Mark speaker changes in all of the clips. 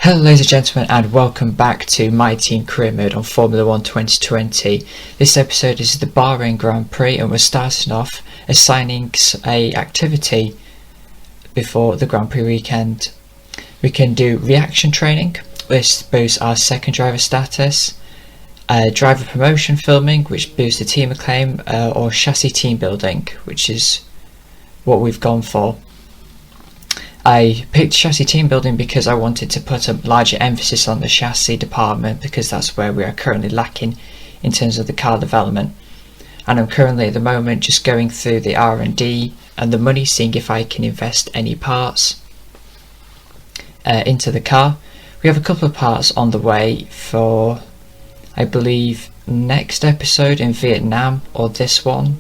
Speaker 1: Hello ladies and gentlemen, and welcome back to my team career mode on Formula 1 2020. This episode is the Bahrain Grand Prix, and we're starting off assigning a activity before the Grand Prix weekend. We can do reaction training, which boosts our second driver status, driver promotion filming, which boosts the team acclaim, or chassis team building, which is what we've gone for. I picked chassis team building because I wanted to put a larger emphasis on the chassis department, because that's where we are currently lacking in terms of the car development. And I'm currently at the moment just going through the R&D and the money, seeing if I can invest any parts into the car. We have a couple of parts on the way for, I believe, next episode in Vietnam or this one.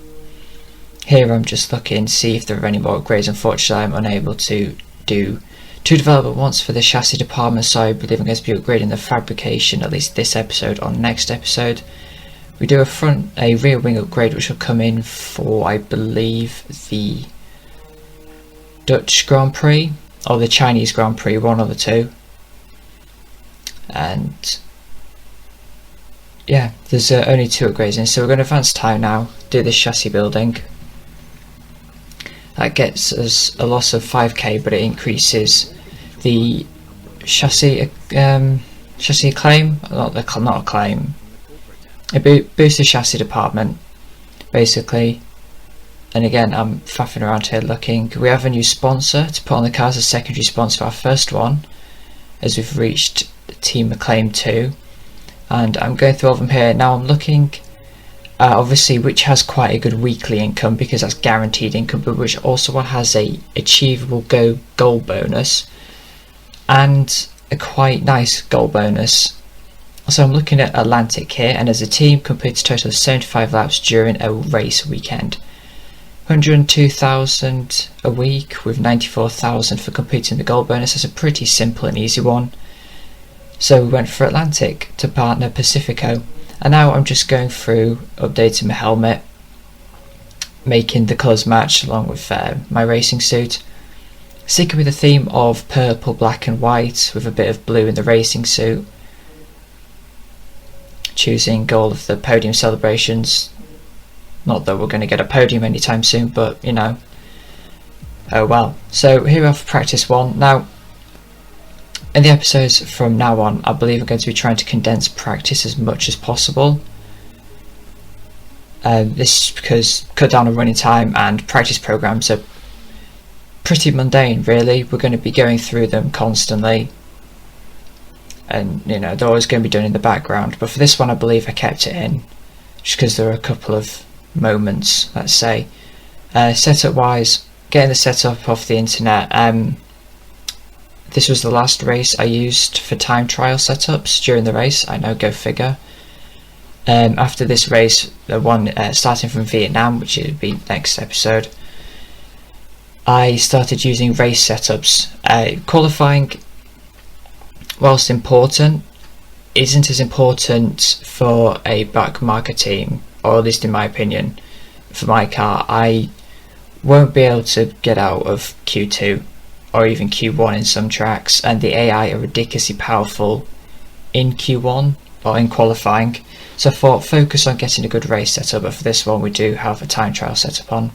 Speaker 1: Here I'm just looking to see if there are any more upgrades. Unfortunately, I'm unable to do two development once for the chassis department, so I believe I'm going to be upgrading the fabrication at least this episode or next episode. We do a rear wing upgrade, which will come in for, I believe, the Dutch Grand Prix or the Chinese Grand Prix, one of the two. And yeah, there's only two upgrades in, so we're going to advance time now, do this chassis building. That gets us a loss of 5k, but it increases the chassis acclaim, not acclaim. It boosts the chassis department, basically. And again, I'm faffing around here looking. We have a new sponsor to put on the car as a secondary sponsor for our first one, as we've reached Team Acclaim 2. And I'm going through all of them here. Now I'm looking obviously which has quite a good weekly income, because that's guaranteed income, but which also one has a achievable goal bonus and a quite nice goal bonus. So I'm looking at Atlantic here, and as a team completes a total of 75 laps during a race weekend. 102,000 a week with 94,000 for completing the goal bonus. That's a pretty simple and easy one. So we went for Atlantic to partner Pacifico. And now I'm just going through updating my helmet, making the colours match along with my racing suit. Sticking with the theme of purple, black and white with a bit of blue in the racing suit. Choosing all of the podium celebrations. Not that we're going to get a podium anytime soon, but you know. Oh well. So here we are for practice one. Now, in the episodes from now on, I believe I'm going to be trying to condense practice as much as possible. This is because cut down on running time, and practice programs are pretty mundane really. We're going to be going through them constantly, and you know, they're always going to be done in the background. But for this one I believe I kept it in, just because there are a couple of moments, let's say. Setup wise, getting the setup off the internet. This was the last race I used for time trial setups during the race. I know, go figure. After this race, the one starting from Vietnam, which would be next episode, I started using race setups. Qualifying, whilst important, isn't as important for a backmarker team, or at least in my opinion. For my car, I won't be able to get out of Q2 or even Q1 in some tracks, and the AI are ridiculously powerful in Q1 or in qualifying. So I thought focus on getting a good race setup, but for this one we do have a time trial setup on.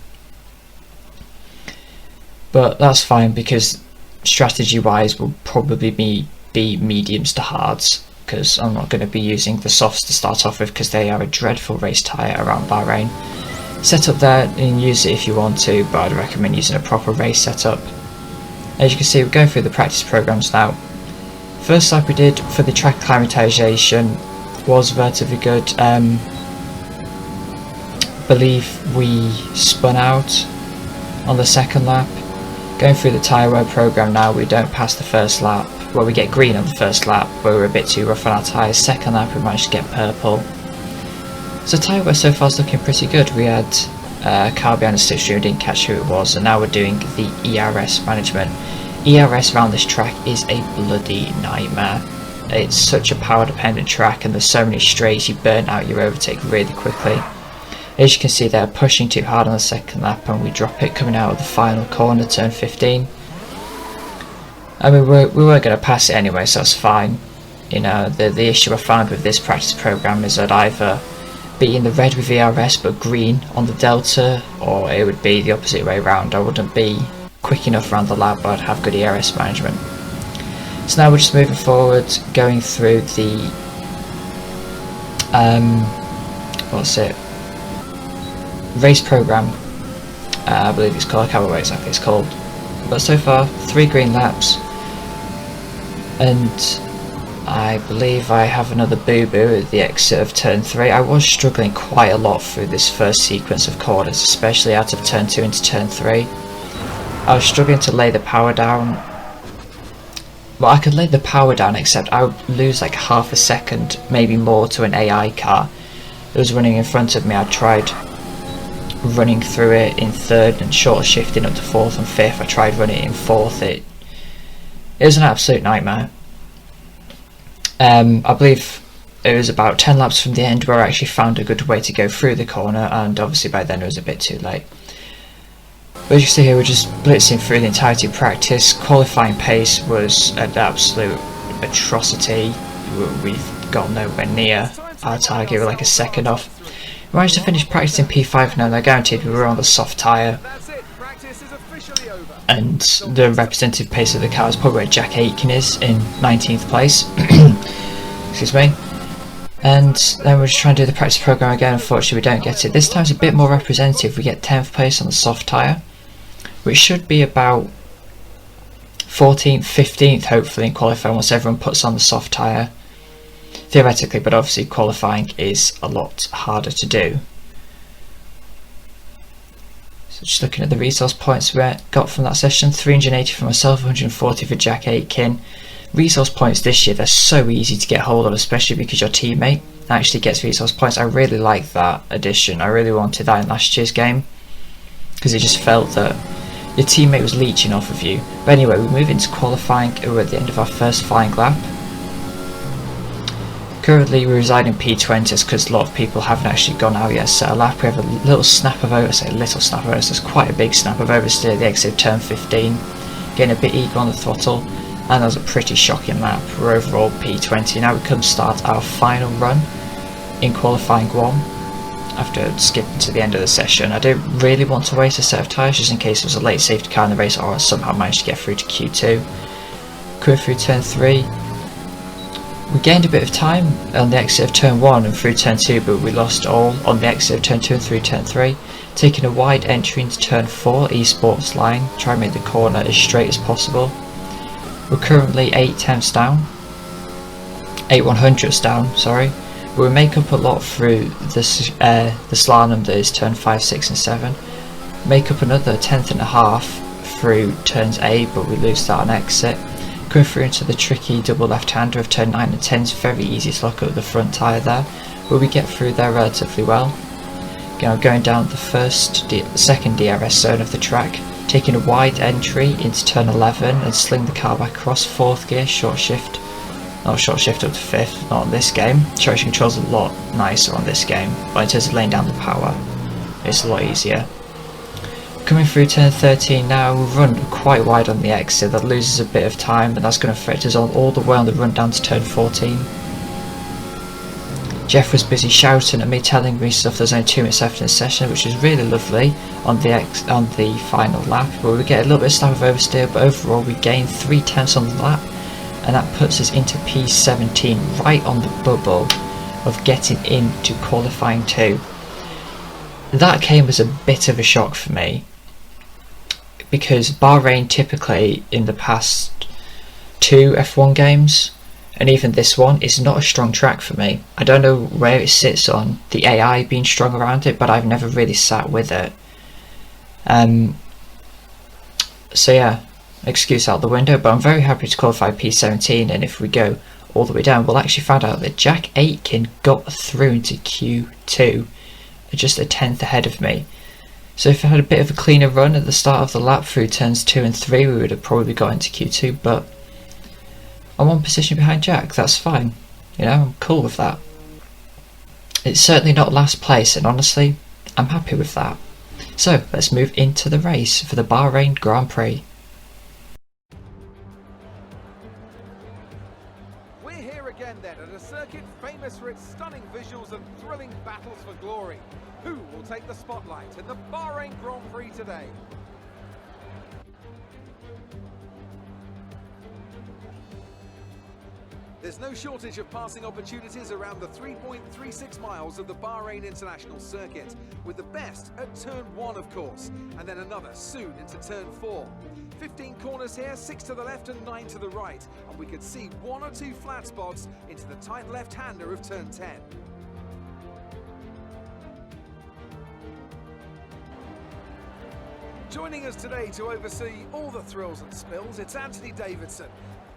Speaker 1: But that's fine, because strategy wise will probably be mediums to hards, because I'm not going to be using the softs to start off with, because they are a dreadful race tyre around Bahrain. Set up there and use it if you want to, but I'd recommend using a proper race setup. As you can see, we're going through the practice programs now. First lap we did for the track acclimatization was relatively good. Believe we spun out on the second lap. Going through the tyre wear program now, we don't pass the first lap. Well, we get green on the first lap, where we're a bit too rough on our tyres. Second lap we managed to get purple. So tyre wear so far is looking pretty good. We had a car behind the slipstream, we didn't catch who it was, and now we're doing the ERS management. ERS around this track is a bloody nightmare. It's such a power dependent track, and there's so many straights, you burn out your overtake really quickly. As you can see, they're pushing too hard on the second lap, and we drop it coming out of the final corner, turn 15. I mean, we were going to pass it anyway, so that's fine. You know, the issue I found with this practice program is that either be in the red with VRS but green on the Delta, or it would be the opposite way around. I wouldn't be quick enough around the lap, but I'd have good ERS management. So now we're just moving forward, going through the race program. I believe it's called. I can't remember what exactly it's called. But so far, 3 green laps, and I believe I have another boo-boo at the exit of turn 3. I was struggling quite a lot through this first sequence of corners, especially out of turn 2 into turn 3. I was struggling to lay the power down. Well, I could lay the power down, except I would lose like half a second, maybe more, to an AI car that was running in front of me. I tried running through it in 3rd and short shifting up to 4th and 5th. I tried running it in 4th. It was an absolute nightmare. I believe it was about 10 laps from the end where I actually found a good way to go through the corner, and obviously by then it was a bit too late. But as you see here, we're just blitzing through the entirety of practice. Qualifying pace was an absolute atrocity. We've got nowhere near our target. We're like a second off. We managed to finish practice in P5 now, and I guaranteed we were on the soft tyre. And the representative pace of the car is probably where Jack Aitken is, in 19th place. Excuse me. And then we're just trying to do the practice program again. Unfortunately we don't get it. This time it's a bit more representative. We get 10th place on the soft tyre, which should be about 14th, 15th hopefully in qualifying once everyone puts on the soft tyre. Theoretically, but obviously qualifying is a lot harder to do. So just looking at the resource points we got from that session, 380 for myself, 140 for Jack Aitken. Resource points this year, they're so easy to get hold of, especially because your teammate actually gets resource points. I really like that addition. I really wanted that in last year's game, because it just felt that your teammate was leeching off of you. But anyway, we move into qualifying. We're at the end of our first flying lap. Currently we reside in P20s because a lot of people haven't actually gone out yet, set a lap. We have a little snap of oversteer, it's quite a big snap of oversteer at the exit of turn 15, getting a bit eager on the throttle, and that was a pretty shocking lap. We're overall P20. Now we come start our final run in qualifying 1 after skipping to the end of the session. I don't really want to waste a set of tyres just in case there was a late safety car in the race or I somehow managed to get through to Q2. Coming through turn 3. We gained a bit of time on the exit of turn 1 and through turn 2, but we lost all on the exit of turn 2 and through turn 3. Taking a wide entry into turn 4 esports line, try and make the corner as straight as possible. We're currently 8 tenths down, 8 100ths down, sorry. But we make up a lot through the slalom that is turn 5, 6 and 7. Make up another 1/10 and a half through turns 8, but we lose that on exit. Going through into the tricky double left-hander of turn 9 and 10 is very easy to lock up the front tyre there, but we get through there relatively well. Going down the second DRS zone of the track, taking a wide entry into turn 11 and sling the car back across 4th gear, short shift up to 5th, not on this game. Traction control's a lot nicer on this game, but in terms of laying down the power, it's a lot easier. Coming through turn 13 now, we run quite wide on the exit. That loses a bit of time, but that's going to affect us all the way on the run down to turn 14. Jeff was busy shouting at me, telling me stuff. There's only 2 minutes left in the session, which was really lovely on the final lap. But we get a little bit of snap of oversteer, but overall we gain 3 tenths on the lap, and that puts us into P17, right on the bubble of getting into qualifying 2. That came as a bit of a shock for me, because Bahrain typically in the past 2 F1 games, and even this one, is not a strong track for me. I don't know where it sits on the AI being strong around it, but I've never really sat with it. So yeah, excuse out the window, but I'm very happy to qualify P17, and if we go all the way down, we'll actually find out that Jack Aitken got through into Q2, just a 10th ahead of me. So if I had a bit of a cleaner run at the start of the lap through turns 2 and 3, we would have probably got into Q2, but I'm 1 position behind Jack. That's fine, you know, I'm cool with that. It's certainly not last place, and honestly, I'm happy with that. So let's move into the race for the Bahrain Grand Prix.
Speaker 2: here again then, at a circuit famous for its stunning visuals and thrilling battles for glory. Who will take the spotlight in the Bahrain Grand Prix today? There's no shortage of passing opportunities around the 3.36 miles of the Bahrain International Circuit, with the best at turn 1 of course, and then another soon into turn 4. 15 corners here, 6 to the left and 9 to the right, and we could see 1 or 2 flat spots into the tight left-hander of turn 10. Joining us today to oversee all the thrills and spills, it's Anthony Davidson.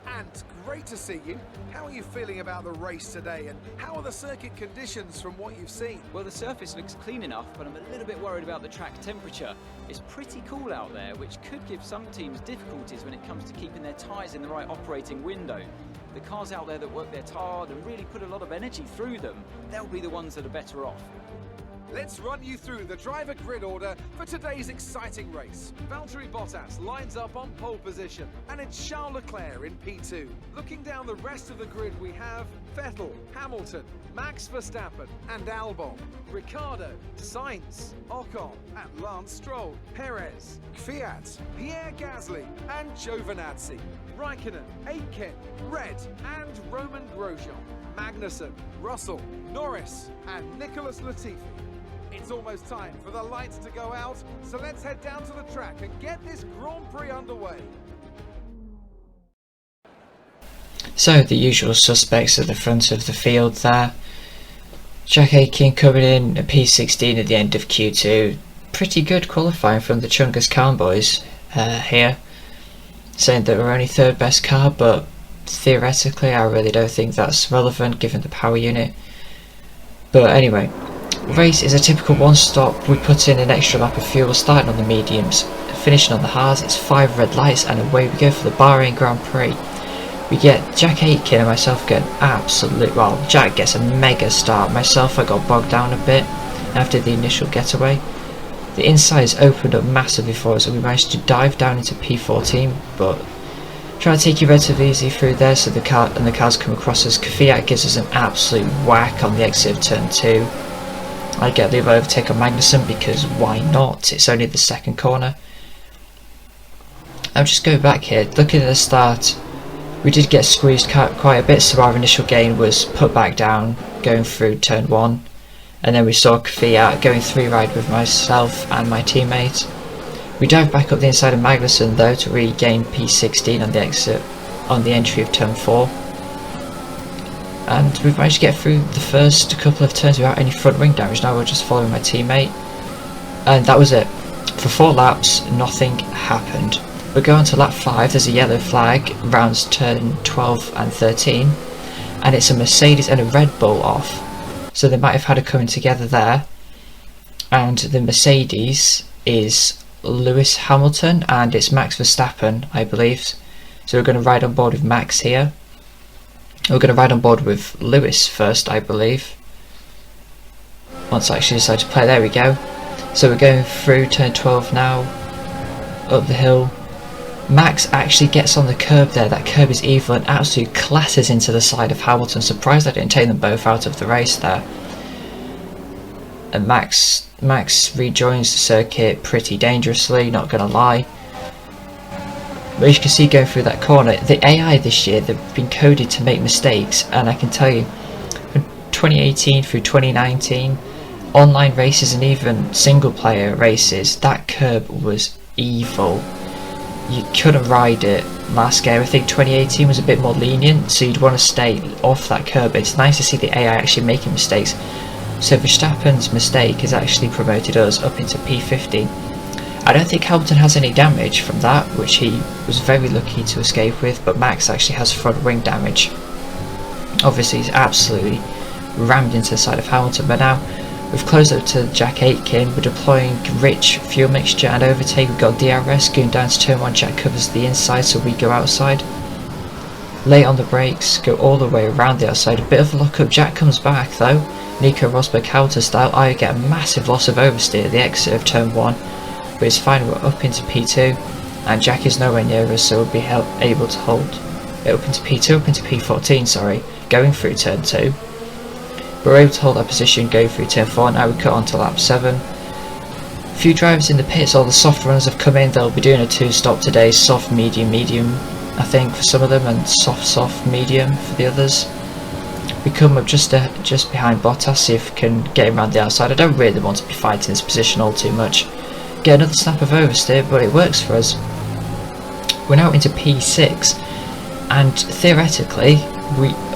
Speaker 2: And great to see you. How are you feeling about the race today, and how are the circuit conditions from what you've seen?
Speaker 3: Well, the surface looks clean enough, but I'm a little bit worried about the track temperature. It's pretty cool out there, which could give some teams difficulties when it comes to keeping their tyres in the right operating window. The cars out there that work their hard and really put a lot of energy through them, they'll be the ones that are better off.
Speaker 2: Let's run you through the driver grid order for today's exciting race. Valtteri Bottas lines up on pole position, and it's Charles Leclerc in P2. Looking down the rest of the grid, we have Vettel, Hamilton, Max Verstappen and Albon, Ricciardo, Sainz, Ocon and Lance Stroll, Perez, Kvyat, Pierre Gasly and Giovinazzi, Raikkonen, Aitken, Red and Roman Grosjean, Magnussen, Russell, Norris and Nicholas Latifi. It's almost time for the lights to go out, so let's head down to the track and get this Grand Prix underway.
Speaker 1: So the usual suspects at the front of the field there. Jack Aitken coming in at P16 at the end of Q2. Pretty good qualifying from the Chungus Khan boys here. Saying that we're only third best car, but theoretically I really don't think that's relevant given the power unit. But anyway, race is a typical one stop. We put in an extra lap of fuel, starting on the mediums, finishing on the hards. It's 5 red lights and away we go for the Bahrain Grand Prix. We get Jack Aitken and myself get well, Jack gets a mega start. Myself, I got bogged down a bit after the initial getaway. The insides opened up massively for us and we managed to dive down into P14, but try to take you relatively easy through there so the cars come across us. Kvyat gives us an absolute whack on the exit of turn 2. I get the overtake on Magnussen because why not? It's only the second corner. I'm just going back here, looking at the start. We did get squeezed quite a bit, so our initial gain was put back down going through turn 1, and then we saw Kvyat going 3-wide with myself and my teammate. We dive back up the inside of Magnussen though to regain P16 on the exit on the entry of turn 4. And we've managed to get through the first couple of turns without any front wing damage. Now we're just following my teammate, and that was it. For 4 laps nothing happened. We go on to lap 5, there's a yellow flag, rounds turn 12 and 13, and it's a Mercedes and a Red Bull off. So they might have had a coming together there, and the Mercedes is Lewis Hamilton and it's Max Verstappen, I believe. So we're going to ride on board with Max here. We're going to ride on board with Lewis first, I believe. Once I actually decide to play, there we go. So we're going through turn 12 now, up the hill. Max actually gets on the curb there. That curb is evil and absolutely clatters into the side of Hamilton. Surprised I didn't take them both out of the race there. And Max rejoins the circuit pretty dangerously, not gonna lie. But as you can see going through that corner, the AI this year, they've been coded to make mistakes, and I can tell you, from 2018 through 2019, online races and even single player races, that curb was evil. You couldn't ride it last game. I think 2018 was a bit more lenient, so you'd want to stay off that curb. It's nice to see the AI actually making mistakes. So Verstappen's mistake has actually promoted us up into P15. I don't think Hamilton has any damage from that, which he was very lucky to escape with, but Max actually has front wing damage. Obviously he's absolutely rammed into the side of Hamilton, but now we've closed up to Jack Aitken. We're deploying rich fuel mixture and overtake. We've got DRS going down to turn 1. Jack covers the inside, so we go outside. Late on the brakes, go all the way around the outside. A bit of a lock up. Jack comes back though. Nico Rosberg counter style. I get a massive loss of oversteer at the exit of turn 1, but it's fine. We're up into P2, and Jack is nowhere near us, so we'll be able to hold. up into P2, up into P14, sorry, going through turn 2. We were able to hold that position, go through turn 4, now we cut on to lap 7. A few drivers in the pits, all the soft runners have come in, they'll be doing a 2-stop today, soft, medium, medium, I think for some of them, and soft, medium for the others. We come up just behind Bottas, see if we can get him around the outside. I don't really want to be fighting this position all too much. Get another snap of oversteer, but it works for us. We're now into P6, and theoretically,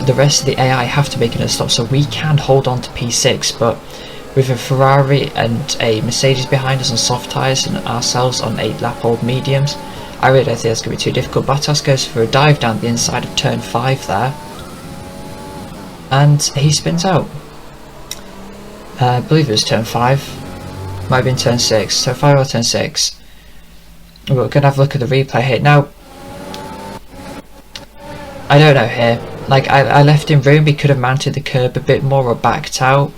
Speaker 1: the rest of the AI have to make another stop, so we can hold on to P6, but with a Ferrari and a Mercedes behind us on soft tyres and ourselves on 8-lap-old mediums, I really don't think that's going to be too difficult. Bottas goes for a dive down the inside of turn 5 there, and he spins out. I believe it was turn 5, might have been turn 6, turn 5 or turn 6. We're going to have a look at the replay here. Now, I don't know here, like I left him room, he could have mounted the curb a bit more or backed out.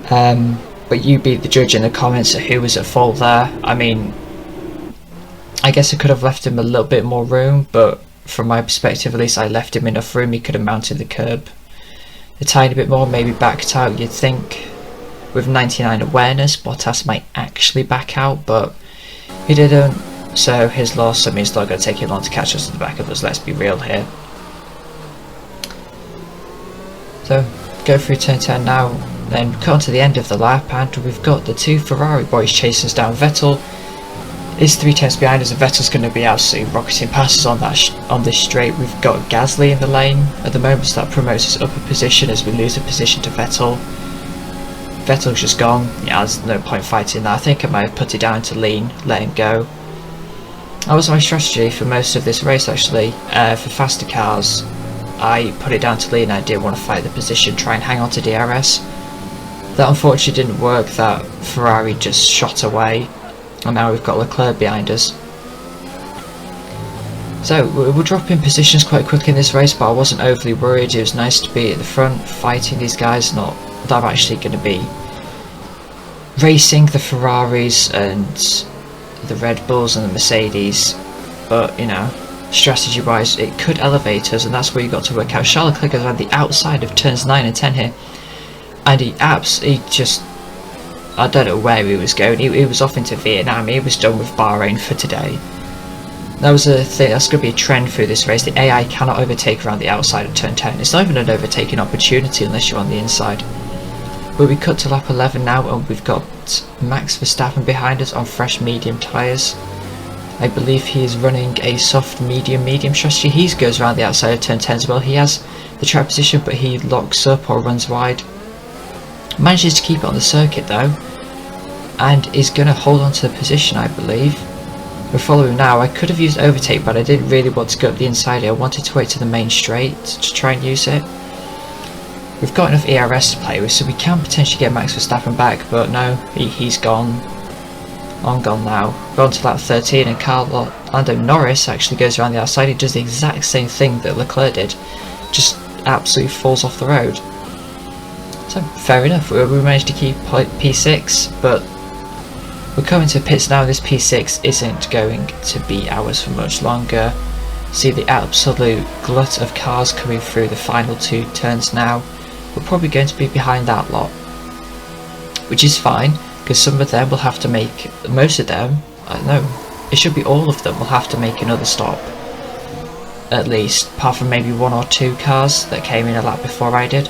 Speaker 1: But you be the judge in the comments of who was at fault there. I mean, I guess I could have left him a little bit more room, but from my perspective at least, I left him enough room. He could have mounted the curb a tiny bit more, maybe backed out. You'd think with 99 awareness Bottas might actually back out, but he didn't, so his loss. I mean, it's not going to take him long to catch us at the back of us, let's be real here. So go through turn 10 now, then cut on to the end of the lap, and we've got the 2 Ferrari boys chasing us down. Vettel is 3 tenths behind us, and Vettel's going to be absolutely rocketing passes on this straight. We've got Gasly in the lane at the moment, so that promotes us up a position as we lose a position to Vettel. Vettel's just gone. Yeah, there's no point fighting that. I think I might have put it down to lean, let him go. That was my strategy for most of this race actually. For faster cars, I put it down to lean. I didn't want to fight the position, try and hang on to DRS. That unfortunately didn't work. That Ferrari just shot away, and now we've got Leclerc behind us. So we're dropping positions quite quickly in this race, but I wasn't overly worried. It was nice to be at the front fighting these guys, not that I'm actually going to be racing the Ferraris and the Red Bulls and the Mercedes, but you know, strategy wise it could elevate us, and that's where you got to work out. Charles Leclerc goes around the outside of turns 9 and 10 here, and he just, I don't know where he was going. He was off into Vietnam. He was done with Bahrain for today. That was a thing, that's going to be a trend through this race. The AI cannot overtake around the outside of turn 10. It's not even an overtaking opportunity unless you're on the inside. But we cut to lap 11 now, and we've got Max Verstappen behind us on fresh medium tyres. I believe he is running a soft medium strategy. He goes around the outside of turn 10 as well. He has the track position, but he locks up or runs wide. Manages to keep it on the circuit though, and is going to hold on to the position, I believe. We're following now. I could have used overtake, but I didn't really want to go up the inside here. I wanted to wait to the main straight to try and use it. We've got enough ERS to play with, so we can potentially get Max Verstappen back, but no, he's gone. Gone now. We're on to lap 13, and Lando Norris actually goes around the outside. He does the exact same thing that Leclerc did, just absolutely falls off the road. So fair enough, we managed to keep P6, but we're coming to pits now. This P6 isn't going to be ours for much longer. See the absolute glut of cars coming through the final 2 turns now. We're probably going to be behind that lot, which is fine, because some of them will have to make, most of them, I don't know, it should be all of them will have to make another stop, at least, apart from maybe 1 or 2 cars that came in a lap before I did.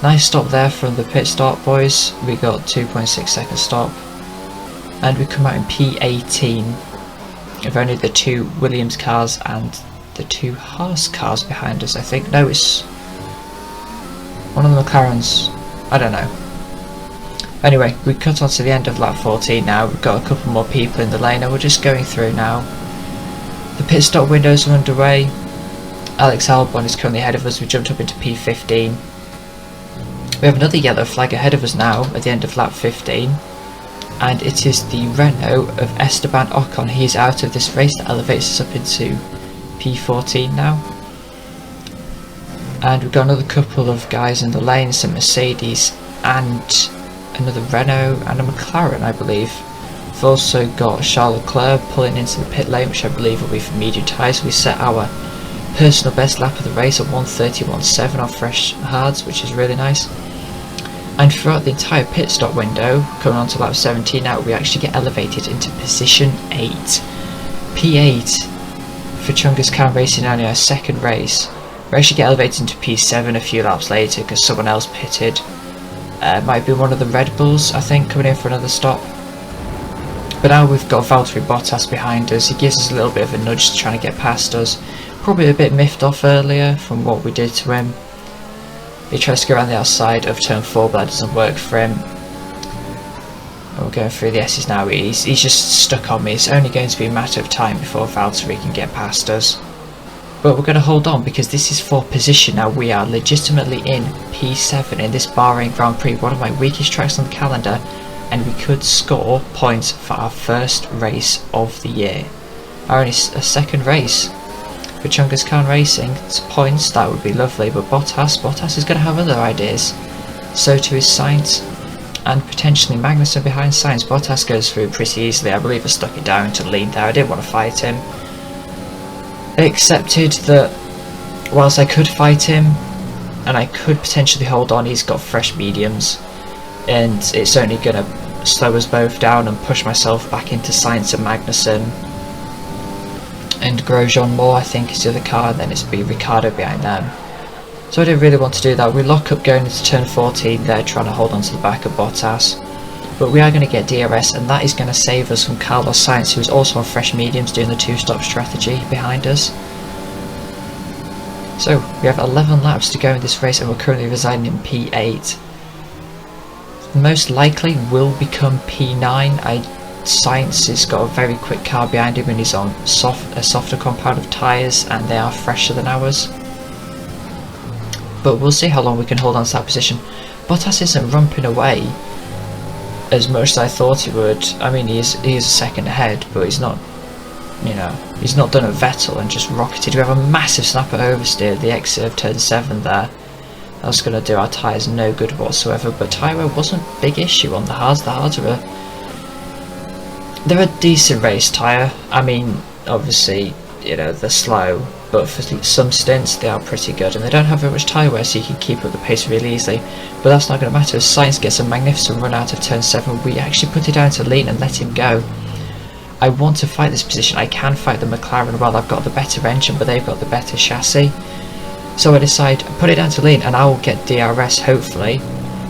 Speaker 1: Nice stop there from the pit stop, boys. We got 2.6 second stop, and we come out in P18 with only the 2 Williams cars and the 2 Haas cars behind us. I think, no, it's one of the McLarens, I don't know. Anyway, we cut on to the end of lap 14 now. We've got a couple more people in the lane, and we're just going through now. The pit stop windows are underway. Alex Albon is currently ahead of us. We jumped up into P15. We have another yellow flag ahead of us now at the end of lap 15, and it is the Renault of Esteban Ocon. He is out of this race. That elevates us up into P14 now. And we've got another couple of guys in the lane, some Mercedes and another Renault and a McLaren, I believe. We've also got Charles Leclerc pulling into the pit lane, which I believe will be for medium tyres. We set our personal best lap of the race at 1:31.7 on fresh hards, which is really nice. And throughout the entire pit stop window, coming on to lap 17 now, we actually get elevated into position 8. P8 for Chungus Khan Racing, only our second race. We actually get elevated into P7 a few laps later because someone else pitted. Might be one of the Red Bulls, I think, coming in for another stop. But now we've got Valtteri Bottas behind us. He gives us a little bit of a nudge to try to get past us. Probably a bit miffed off earlier from what we did to him. He tries to go around the outside of turn 4, but that doesn't work for him. And we're going through the S's now. He's just stuck on me. It's only going to be a matter of time before Valtteri can get past us. But we're going to hold on because this is for position now. We are legitimately in P7 in this Bahrain Grand Prix, one of my weakest tracks on the calendar, and we could score points for our first race of the year. Our only second race for Chungus Khan Racing. It's points, that would be lovely, but Bottas is going to have other ideas. So too is Sainz, and potentially Magnussen behind Sainz. Bottas goes through pretty easily. I believe I stuck it down to lean there. I didn't want to fight him. I accepted that whilst I could fight him and I could potentially hold on, he's got fresh mediums and it's only going to slow us both down and push myself back into Sainz and Magnussen and Grosjean more, I think, is the other car, and then it's be Ricciardo behind them. So I didn't really want to do that. We lock up going into turn 14 there, trying to hold on to the back of Bottas. But we are going to get DRS, and that is going to save us from Carlos Sainz, who is also on fresh mediums doing the 2-stop strategy behind us. So we have 11 laps to go in this race, and we're currently residing in P8. Most likely will become P9. Sainz has got a very quick car behind him, and he's on a softer compound of tyres, and they are fresher than ours. But we'll see how long we can hold on to that position. Bottas isn't rumping away as much as I thought he would. I mean, he is a second ahead, but he's not, you know, he's not done a Vettel and just rocketed. We have a massive snapper oversteer at the exit of turn 7 there. That's going to do our tyres no good whatsoever, but tyre wear wasn't a big issue on the hards. The hards are they're a decent race tyre. I mean, obviously, you know, they're slow, but for some stints they are pretty good, and they don't have very much tyre wear, so you can keep up the pace really easily. But that's not going to matter. As Sainz gets a magnificent run out of turn 7, we actually put it down to lean and let him go. I want to fight this position. I can fight the McLaren. Well, I've got the better engine, but they've got the better chassis. So I decide, put it down to lean, and I will get DRS, hopefully,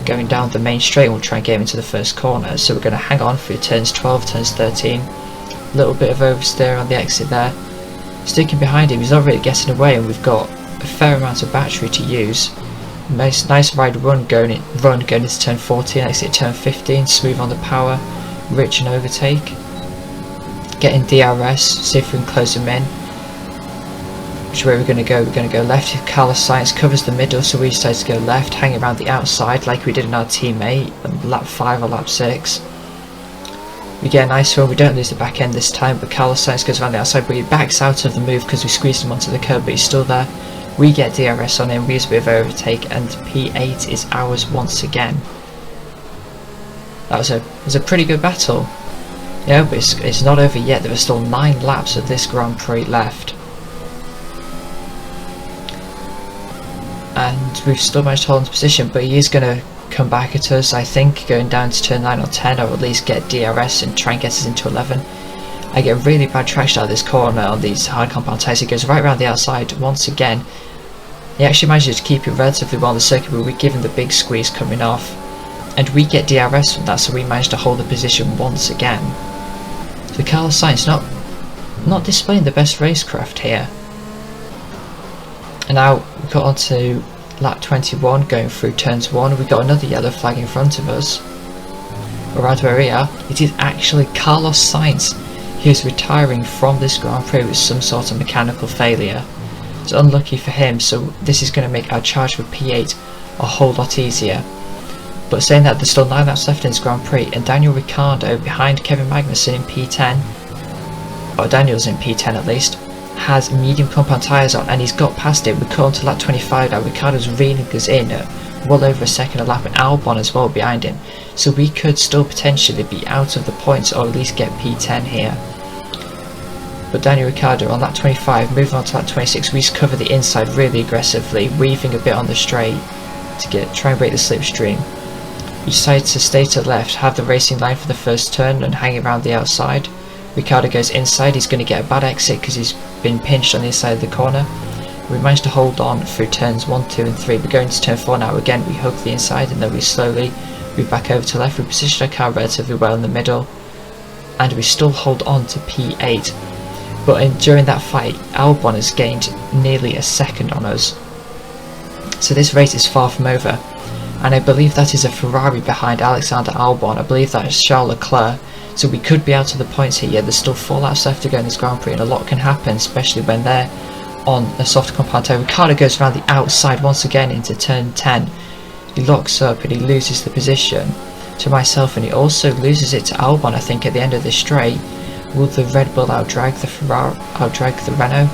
Speaker 1: going down the main straight, and we'll try and get him into the first corner. So we're going to hang on through turns 12, turns 13. A little bit of oversteer on the exit there. Sticking behind him, he's not really getting away, and we've got a fair amount of battery to use. Nice ride run going into turn 14, exit turn 15, smooth on the power, rich and overtake. Getting DRS, see if we can close him in. Which way we're going to go? We're going to go left. Carlos Sainz covers the middle, so we decide to go left, hang around the outside like we did in our teammate on lap 5 or lap 6. We get a nice run, we don't lose the back end this time, but Carlos Sainz goes around the outside, but he backs out of the move because we squeezed him onto the curb, but he's still there. We get DRS on him, we use a bit of overtake, and P8 is ours once again. That was a pretty good battle. Yeah, but it's not over yet. There are still 9 laps of this Grand Prix left. And we've still managed to hold into position, but he is going to come back at us, I think, going down to turn 9 or 10, or at least get DRS and try and get us into 11. I get really bad traction out of this corner on these hard compound tyres. He goes right around the outside once again. He actually manages to keep it relatively well on the circuit, but we give him the big squeeze coming off, and we get DRS from that, so we manage to hold the position once again. So Carlos Sainz not displaying the best racecraft here. And now we got on to lap 21, going through turns 1. We got another yellow flag in front of us. Around where we are, it is actually Carlos Sainz. He is retiring from this Grand Prix with some sort of mechanical failure. It's unlucky for him, so this is going to make our charge for P8 a whole lot easier. But saying that, there's still 9 laps left in this Grand Prix, and Daniel Ricciardo behind Kevin Magnussen in P10, or Daniel's in P10 at least, has medium compound tyres on, and he's got past it. We cut on to lap 25 now. Ricciardo's reeling us in at well over a second a lap, and Albon as well behind him, so we could still potentially be out of the points, or at least get P10 here. But Daniel Ricciardo on that 25, moving on to that 26, we cover the inside really aggressively, weaving a bit on the straight to try and break the slipstream. We decide to stay to the left, have the racing line for the first turn and hang around the outside. Ricciardo goes inside, he's going to get a bad exit because he's been pinched on the inside of the corner. We managed to hold on through turns 1, 2 and 3. We're going to turn 4 now. Again we hug the inside and then we slowly move back over to left. We position our car relatively well in the middle and we still hold on to P8. But during that fight Albon has gained nearly a second on us. So this race is far from over. And I believe that is a Ferrari behind Alexander Albon. I believe that is Charles Leclerc. So we could be out of the points here. Yeah, there's still 4 laps left to go in this Grand Prix and a lot can happen, especially when they're on a soft compound tyre. Ricciardo goes around the outside once again into turn 10. He locks up and he loses the position to myself and he also loses it to Albon, I think, at the end of the straight. Will the Red Bull outdrag the Ferrari, outdrag the Renault?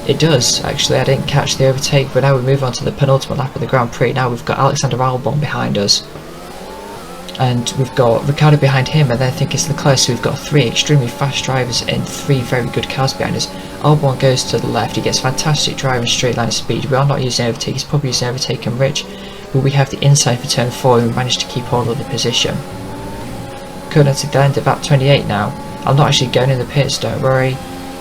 Speaker 1: It does, actually. I didn't catch the overtake, but now we move on to the penultimate lap of the Grand Prix. Now we've got Alexander Albon behind us. And we've got Ricciardo behind him, and then I think it's Leclerc, so we've got 3 extremely fast drivers and 3 very good cars behind us. Albon goes to the left, he gets fantastic driving straight line speed. We are not using overtake, he's probably using overtake and rich, but we have the inside for turn 4 and we managed to keep hold of the position. Coming to the end of lap 28 now. I'm not actually going in the pits, don't worry.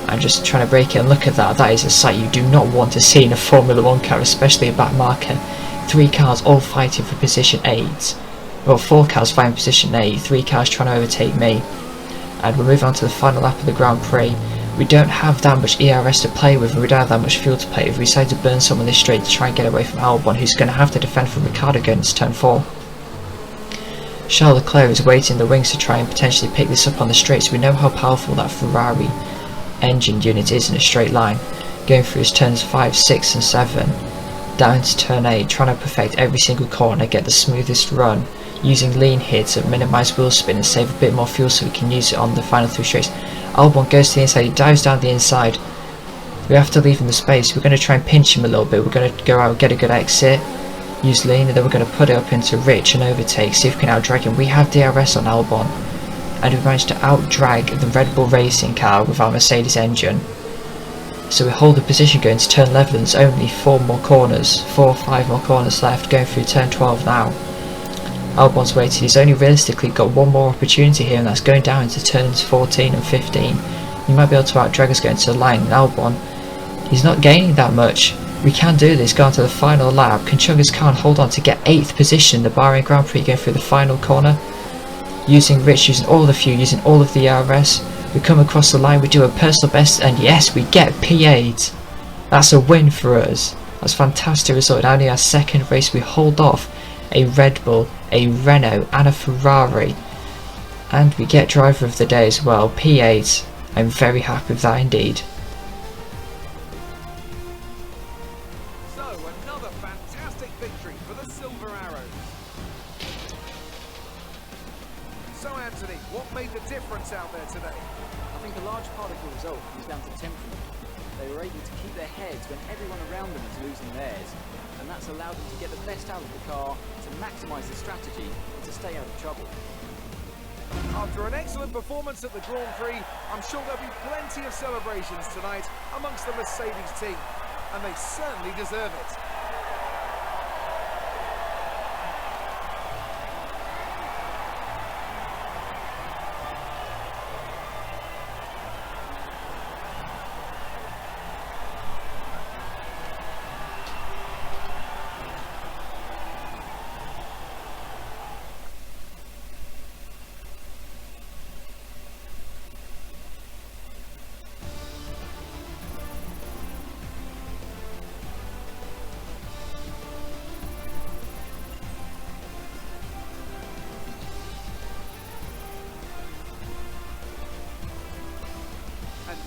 Speaker 1: I'm just trying to break it, and look at that. That is a sight you do not want to see in a Formula 1 car, especially a back marker. 3 cars all fighting for position 8. Well, 4 cars fighting position 8, 3 cars trying to overtake me. And we're moving on to the final lap of the Grand Prix. We don't have that much ERS to play with, and we don't have that much fuel to play with. We decide to burn some on this straight to try and get away from Albon, who's going to have to defend from Ricciardo going into turn 4. Charles Leclerc is waiting in the wings to try and potentially pick this up on the straights. We know how powerful that Ferrari engine unit is in a straight line. Going through his turns 5, 6 and 7. Down to turn 8, trying to perfect every single corner, get the smoothest run. Using lean here to minimise wheel spin and save a bit more fuel so we can use it on the final 3 straights. Albon goes to the inside, he dives down the inside. We have to leave him the space. We're going to try and pinch him a little bit. We're going to go out, get a good exit, use lean, and then we're going to put it up into Rich and overtake, see if we can outdrag him. We have DRS on Albon, and we've managed to outdrag the Red Bull racing car with our Mercedes engine. So we hold the position going to turn 11. There's only 4 more corners, 4 or 5 more corners left, going through turn 12 now. Albon's waited, he's only realistically got 1 more opportunity here, and that's going down into turns 14 and 15. He might be able to outdrag us going to the line, and Albon, he's not gaining that much. We can do this, go on to the final lap. Kachunga's car hold on to get 8th position in the Bahrain Grand Prix, going through the final corner. Using Rich, using all the fuel, using all of the RS. We come across the line, we do a personal best, and yes, we get P8. That's a win for us. That's a fantastic result. Only our 2nd race, we hold off a Red Bull, a Renault and a Ferrari. And we get driver of the day as well, P8. I'm very happy with that indeed.
Speaker 2: So, another fantastic victory for the Silver Arrows. So, Anthony, what made the difference out there today?
Speaker 3: I think a large part of the result comes down to temperament. They were able to keep their heads when everyone around them is losing theirs, and that's allowed them to get the best out of the car, to maximise the strategy, and to stay out of trouble.
Speaker 2: After an excellent performance at the Grand Prix, I'm sure there'll be plenty of celebrations tonight amongst the Mercedes team, and they certainly deserve it.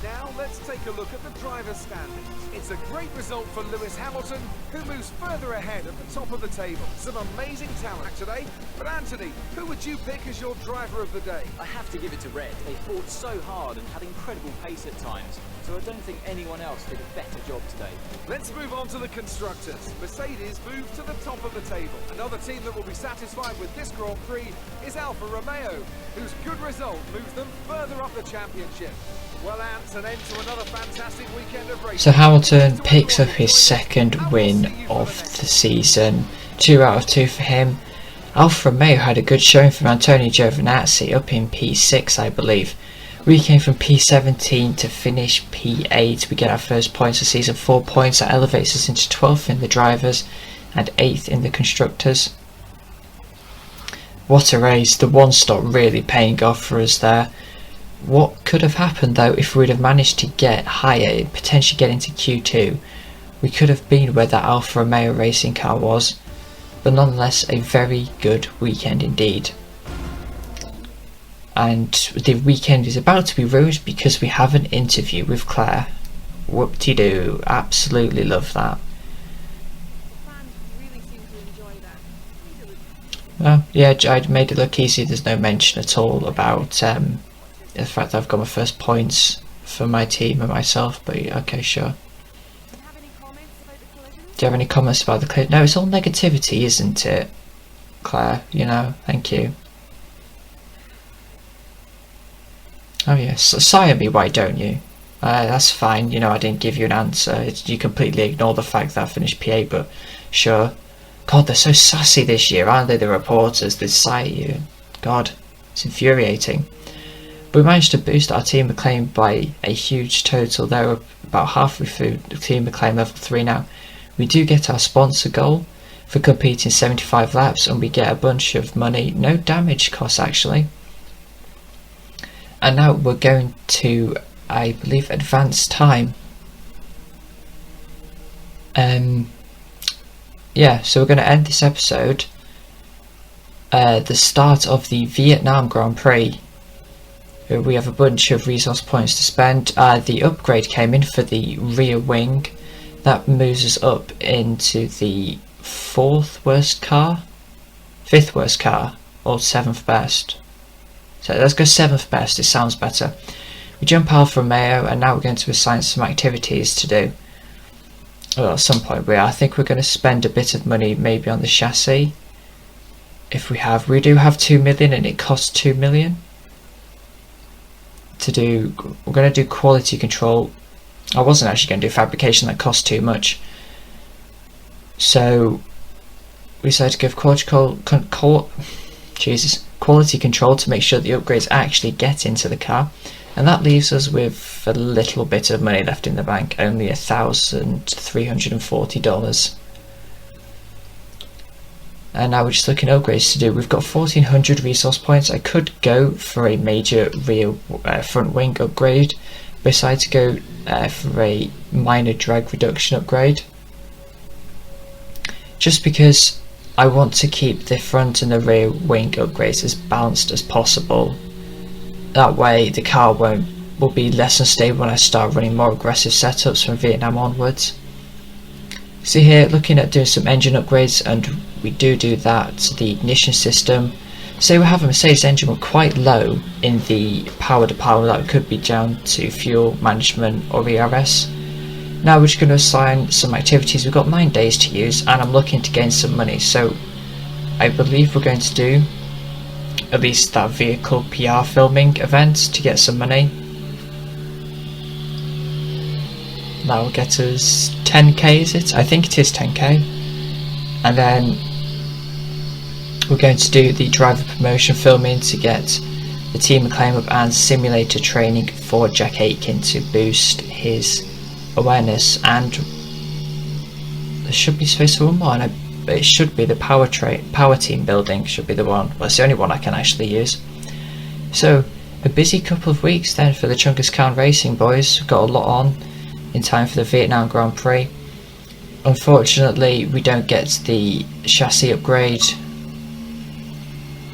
Speaker 2: Now let's take a look at the driver's standings. It's a great result for Lewis Hamilton, who moves further ahead at the top of the table. Some amazing talent today, but Anthony, who would you pick as your driver of the day?
Speaker 3: I have to give it to Red. They fought so hard and had incredible pace at times, so I don't think anyone else did a better job today.
Speaker 2: Let's move on to the constructors. Mercedes moved to the top of the table. Another team that will be satisfied with this Grand Prix is Alfa Romeo, whose good result moves them further up the championship. Well, Ant, an end to another fantastic weekend of racing.
Speaker 1: So Hamilton picks up his second win of the season, 2 out of 2 for him. Alfa Romeo had a good showing from Antonio Giovinazzi up in P6, I believe. We came from P17 to finish P8. We get our first points of season, 4 points. That elevates us into 12th in the drivers and 8th in the constructors. What a race. The one stop really paying off for us there. What could have happened though if we'd have managed to get higher, potentially get into Q2? We could have been where that Alfa Romeo racing car was. But nonetheless, a very good weekend indeed. And the weekend is about to be ruined because we have an interview with Claire. Whoop-de-doo, absolutely love that. Well, yeah, I made it look easy. There's no mention at all about the fact that I've got my first points for my team and myself, but okay, sure. Do you have any comments about the clip? No, it's all negativity, isn't it, Claire? You know, thank you. Oh yes, sire me, why don't you? That's fine, you know, I didn't give you an answer. You completely ignore the fact that I finished P8, but sure. God, they're so sassy this year, aren't they, the reporters? They sire you. God, it's infuriating. But we managed to boost our team acclaim by a huge total. They're about halfway through the team acclaim level 3 now. We do get our sponsor goal for completing 75 laps, and we get a bunch of money. No damage costs actually. And now we're going to, I believe, advanced time. Yeah, so we're going to end this episode the start of the Vietnam Grand Prix. We have a bunch of resource points to spend. The upgrade came in for the rear wing. That moves us up into the 4th worst car, 5th worst car, or 7th best. So let's go 7th best, it sounds better. We jump Alfa Romeo, and now we're going to assign some activities to do. Well, at some point I think we're going to spend a bit of money maybe on the chassis. If we do have 2 million, and it costs 2 million to do. We're going to do quality control. I wasn't actually going to do fabrication, that cost too much. So we decided to give quality control to make sure the upgrades actually get into the car, and that leaves us with a little bit of money left in the bank, only $1,340. And now we're just looking at upgrades to do. We've got 1400 resource points. I could go for a major rear front wing upgrade, besides go for a minor drag reduction upgrade, just because I want to keep the front and the rear wing upgrades as balanced as possible. That way the car will be less unstable when I start running more aggressive setups from Vietnam onwards. See here, looking at doing some engine upgrades, and we do that. The ignition system, say we have a Mercedes engine but quite low in the power department, that could be down to fuel management or ERS. Now we're just going to assign some activities. We've got 9 days to use, and I'm looking to gain some money, so I believe we're going to do at least that vehicle PR filming event to get some money. That will get us 10k, is it? I think it is 10k. And then we're going to do the driver promotion filming to get the team acclaim up, and simulator training for Jack Aitken to boost his awareness. And there should be space for one more, and it should be the power team building should be the one. Well, it's the only one I can actually use. So a busy couple of weeks then for the Chungus Khan Racing boys. We've got a lot on in time for the Vietnam Grand Prix. Unfortunately, we don't get the chassis upgrade,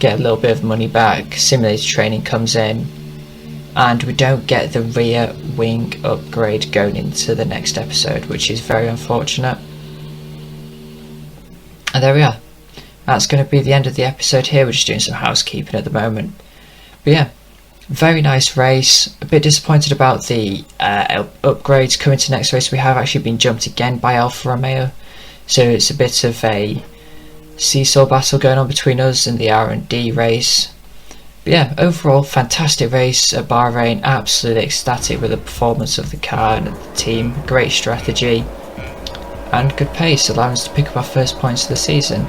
Speaker 1: get a little bit of money back, simulator training comes in, and we don't get the rear wing upgrade going into the next episode, which is very unfortunate. And there we are. That's going to be the end of the episode here. We're just doing some housekeeping at the moment. But yeah, very nice race. A bit disappointed about the upgrades coming to next race. We have actually been jumped again by Alfa Romeo, so it's a bit of a seesaw battle going on between us and the R&D race. But But yeah, overall fantastic race at Bahrain, absolutely ecstatic with the performance of the car and the team, great strategy and good pace, allowing us to pick up our first points of the season.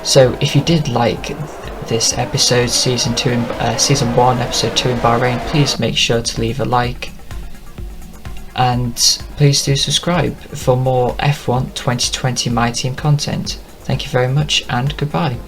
Speaker 1: So if you did like this episode, season 1 episode 2 in Bahrain, please make sure to leave a like and please do subscribe for more F1 2020 My Team content. Thank you very much and goodbye.